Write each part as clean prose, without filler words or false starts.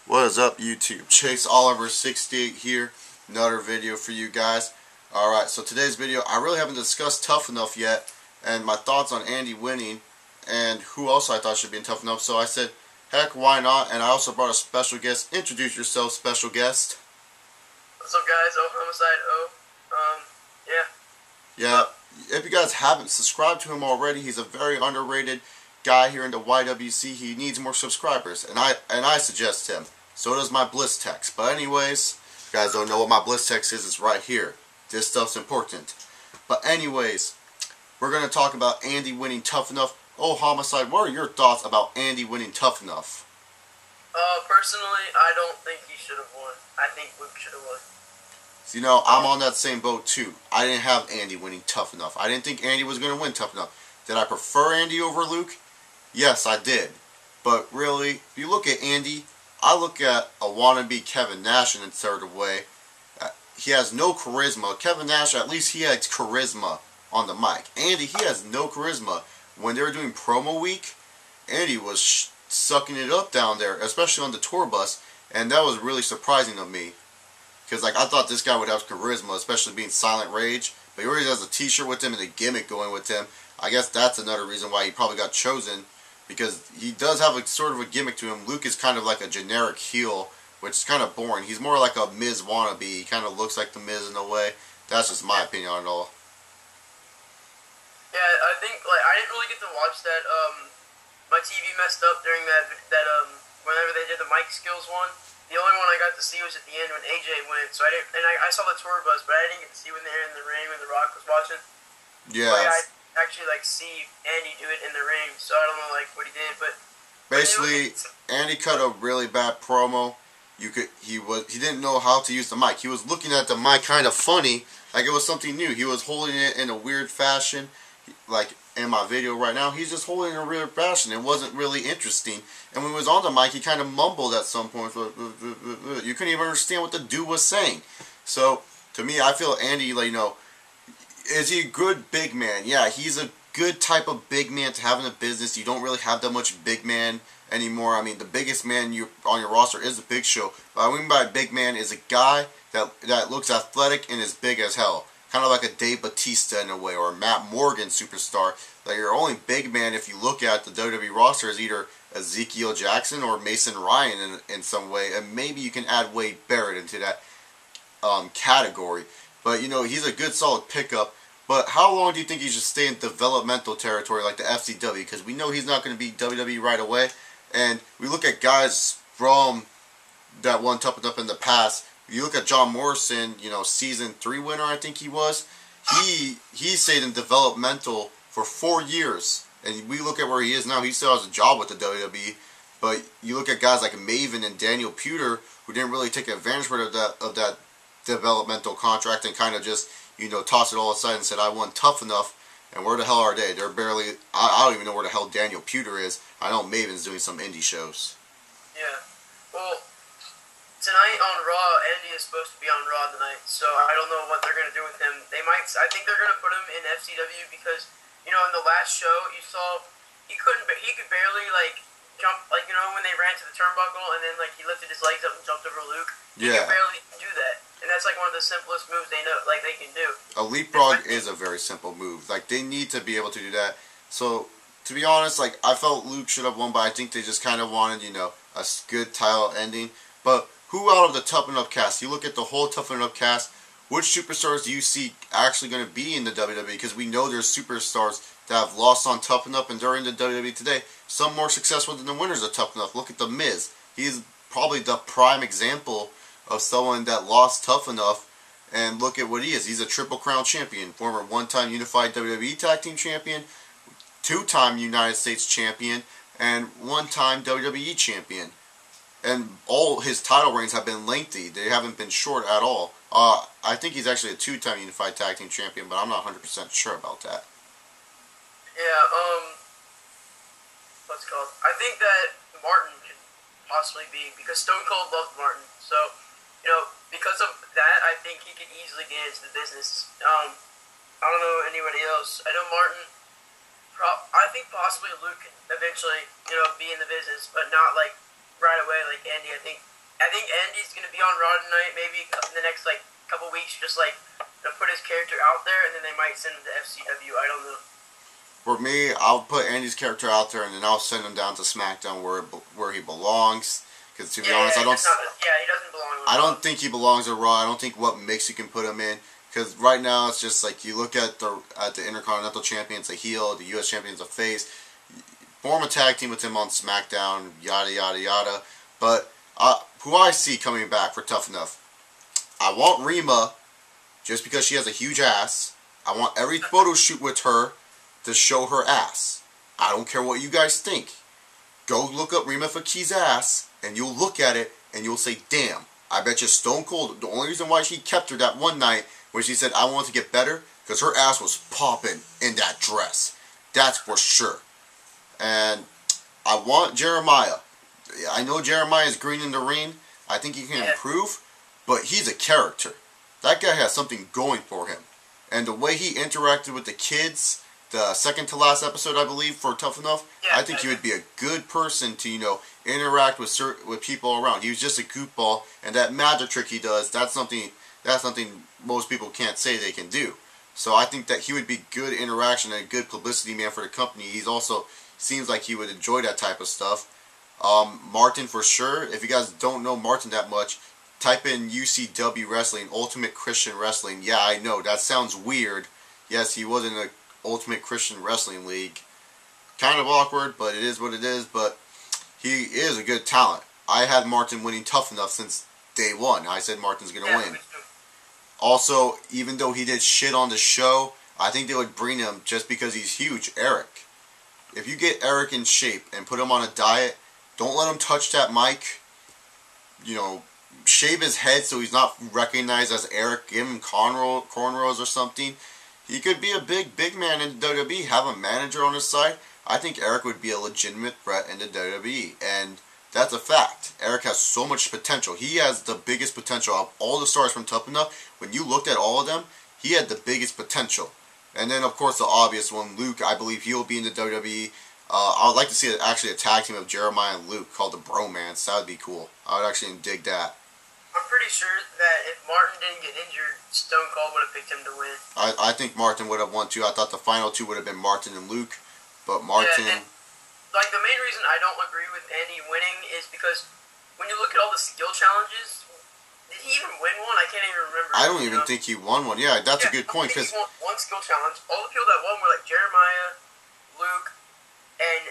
What is up, YouTube? Chase Oliver 68 here. Another video for you guys. Alright, so today's video, I really haven't discussed Tough Enough yet, and my thoughts on Andy winning, and who else I thought should be in Tough Enough. So I said, heck, why not? And I also brought a special guest. Introduce yourself, special guest. What's up, guys? Homicide. Yeah, if you guys haven't subscribed to him already, he's a very underrated guy here in the YWC. He needs more subscribers, and I suggest him. So does my Bliss text. But anyways, if you guys don't know what my Bliss text is, it's right here. This stuff's important. But anyways, we're going to talk about Andy winning Tough Enough. Oh, Homicide, what are your thoughts about Andy winning Tough Enough? Personally, I don't think he should have won. I think Luke should have won. So, you know, I'm on that same boat too. I didn't have Andy winning Tough Enough. I didn't think Andy was going to win Tough Enough. Did I prefer Andy over Luke? Yes, I did. But really, if you look at Andy, I look at a wannabe Kevin Nash in a sort of way. He has no charisma. Kevin Nash, at least he had charisma on the mic. Andy, he has no charisma. When they were doing promo week, Andy was sucking it up down there, especially on the tour bus, and that was really surprising to me. Because like I thought this guy would have charisma, especially being Silent Rage, but he already has a t-shirt with him and a gimmick going with him. I guess that's another reason why he probably got chosen, because he does have a sort of a gimmick to him. Luke is kind of like a generic heel, which is kind of boring. He's more like a Miz wannabe. He kind of looks like the Miz in a way. That's just my opinion on it all. Yeah, I think like I didn't really get to watch that. My TV messed up during that whenever they did the mic skills one. The only one I got to see was at the end when AJ went. So I didn't, and I saw the tour bus, but I didn't get to see when they were in the ring when The Rock was watching. Yeah. Like, I actually like see Andy do it in the ring, so I don't know like what he did, but basically Andy cut a really bad promo. He didn't know how to use the mic. He was looking at the mic kind of funny, like it was something new. He was holding it in a weird fashion, like in my video right now. He's just holding it in a weird fashion. It wasn't really interesting. And when he was on the mic, he kind of mumbled at some point. You couldn't even understand what the dude was saying. So to me, I feel Andy, like, you know, is he a good big man? Yeah, he's a good type of big man to have in the business. You don't really have that much big man anymore. I mean, the biggest man on your roster is the Big Show. What I mean by big man is a guy that looks athletic and is big as hell. Kind of like a Dave Bautista in a way, or a Matt Morgan superstar. Like, your only big man, if you look at the WWE roster, is either Ezekiel Jackson or Mason Ryan in some way. And maybe you can add Wade Barrett into that category. But, you know, he's a good, solid pickup. But how long do you think he should stay in developmental territory like the FCW? Because we know he's not going to be WWE right away. And we look at guys from that won Tough Enough in the past. You look at John Morrison, you know, season 3 winner, I think he was. He stayed in developmental for 4 years. And we look at where he is now. He still has a job with the WWE. But you look at guys like Maven and Daniel Puder, who didn't really take advantage of that developmental contract and kind of just, you know, tossed it all aside and said, I won Tough Enough. And where the hell are they? They're barely... I don't even know where the hell Daniel Puder is. I know Maven's doing some indie shows. yeah. Well, tonight on Raw, Andy is supposed to be on Raw tonight, so I don't know what they're going to do with him. I think they're going to put him in FCW because, you know, in the last show, you saw he could barely, like, jump, like, you know, when they ran to the turnbuckle and then, like, he lifted his legs up and jumped over Luke. He could barely do that. And that's, like, one of the simplest moves they know, like, they can do. A leapfrog is a very simple move. Like, they need to be able to do that. So, to be honest, like, I felt Luke should have won, but I think they just kind of wanted, you know, a good title ending. But who out of the Tough Enough cast, you look at the whole Tough Enough cast, which superstars do you see actually going to be in the WWE? Because we know there's superstars that have lost on Tough Enough and during the WWE today. Some more successful than the winners of Tough Enough. Look at The Miz. He's probably the prime example of someone that lost Tough Enough, and look at what he is. He's a Triple Crown champion, former one-time Unified WWE Tag Team champion, two-time United States champion, and one-time WWE champion. And all his title reigns have been lengthy. They haven't been short at all. I think he's actually a two-time Unified Tag Team champion, but I'm not 100% sure about that. Yeah, what's it called? I think that Martin could possibly be, because Stone Cold loved Martin, so, you know, because of that, I think he could easily get into the business. I don't know anybody else. I know Martin. I think possibly Luke could eventually, you know, be in the business, but not like right away like Andy. I think think Andy's gonna be on Raw tonight. Maybe in the next couple weeks, just to put his character out there, and then they might send him to FCW. I don't know. For me, I'll put Andy's character out there, and then I'll send him down to SmackDown where he belongs. Because to be honest, he doesn't belong. I don't think he belongs at Raw. I don't think what mix you can put him in. Because right now it's just like you look at the Intercontinental Champion's a heel, the U.S. Champion's a face. Form a tag team with him on SmackDown, yada yada yada. But who I see coming back for Tough Enough, I want Rima, just because she has a huge ass. I want every photo shoot with her to show her ass. I don't care what you guys think. Go look up Rima Faki's ass, and you'll look at it, and you'll say, damn, I bet you Stone Cold, the only reason why she kept her that one night when she said, I want to get better, because her ass was popping in that dress. That's for sure. And I want Jeremiah. I know Jeremiah is green in the ring. I think he can improve, but he's a character. That guy has something going for him. And the way he interacted with the kids, the second to last episode, I believe, for Tough Enough, I think he would be a good person to, interact with people around. He was just a goofball, and that magic trick he does, that's something most people can't say they can do. So I think that he would be good interaction and a good publicity man for the company. He's also seems like he would enjoy that type of stuff. Martin for sure. If you guys don't know Martin that much, type in UCW Wrestling, Ultimate Christian Wrestling. Yeah, I know, that sounds weird. Yes, he was in the Ultimate Christian Wrestling League. Kind of awkward, but it is what it is. But he is a good talent. I had Martin winning Tough Enough since day one. I said Martin's going to win. Also, even though he did shit on the show, I think they would bring him just because he's huge. Eric. If you get Eric in shape and put him on a diet, don't let him touch that mic. Shave his head so he's not recognized as Eric. Give him cornrows or something. He could be a big man in the WWE. Have a manager on his side. I think Eric would be a legitimate threat in the WWE. And that's a fact. Eric has so much potential. He has the biggest potential of all the stars from Tough Enough. When you looked at all of them, he had the biggest potential. And then, of course, the obvious one, Luke. I believe he'll be in the WWE. I would like to see actually a tag team of Jeremiah and Luke called the Bromance. That would be cool. I would actually dig that. I'm pretty sure that if Martin didn't get injured, Stone Cold would have picked him to win. I think Martin would have won too. I thought the final two would have been Martin and Luke. But Martin... Yeah, and, the main reason I don't agree with Andy winning is because when you look at all the skill challenges, did he even win one? I can't even remember. I don't even think he won one. Yeah, that's a good point. Because he won one skill challenge. All the people that won were Jeremiah, Luke, and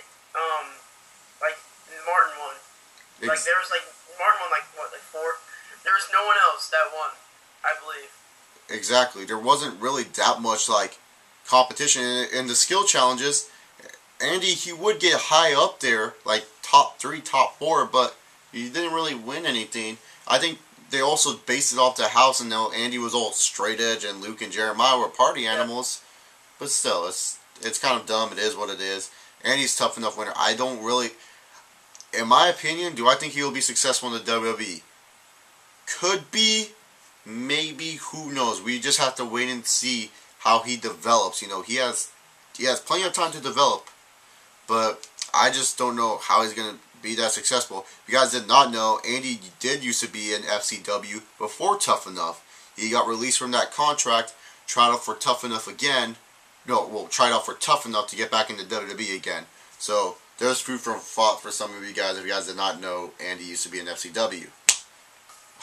Martin won. There was Martin won four. There was no one else that won, I believe. Exactly. There wasn't really that much competition in the skill challenges. Andy, he would get high up there, top 3, top 4, but he didn't really win anything. I think they also based it off the house, and now Andy was all straight edge, and Luke and Jeremiah were party animals. But still, it's kind of dumb. It is what it is. Andy's Tough Enough winner. I don't really, in my opinion, do I think he will be successful in the WWE? Could be, maybe, who knows. We just have to wait and see how he develops. He has plenty of time to develop, but I just don't know how he's going to be that successful. If you guys did not know, Andy did used to be in FCW before Tough Enough. He got released from that contract, tried out for Tough Enough again. Tried out for Tough Enough to get back into WWE again. So, there's food for thought for some of you guys. If you guys did not know, Andy used to be in FCW.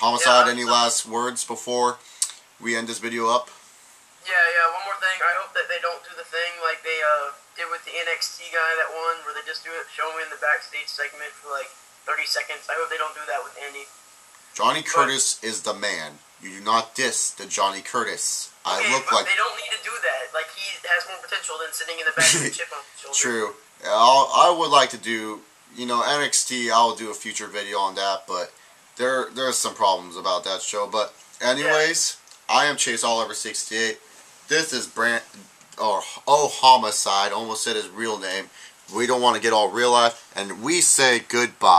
Homicide, any last words before we end this video up? Yeah, one more thing. I hope that they don't do the thing like they did with the NXT guy that won, where they just show him in the backstage segment for 30 seconds. I hope they don't do that with Andy. Johnny Curtis is the man. You do not diss the Johnny Curtis. But they don't need to do that. He has more potential than sitting in the back with a chip on his shoulder. True. I would like to do, NXT. I'll do a future video on that, but there's some problems about that show. But anyways, I am Chase Oliver 68. This is Homicide. Almost said his real name. We don't want to get all real life, and we say goodbye.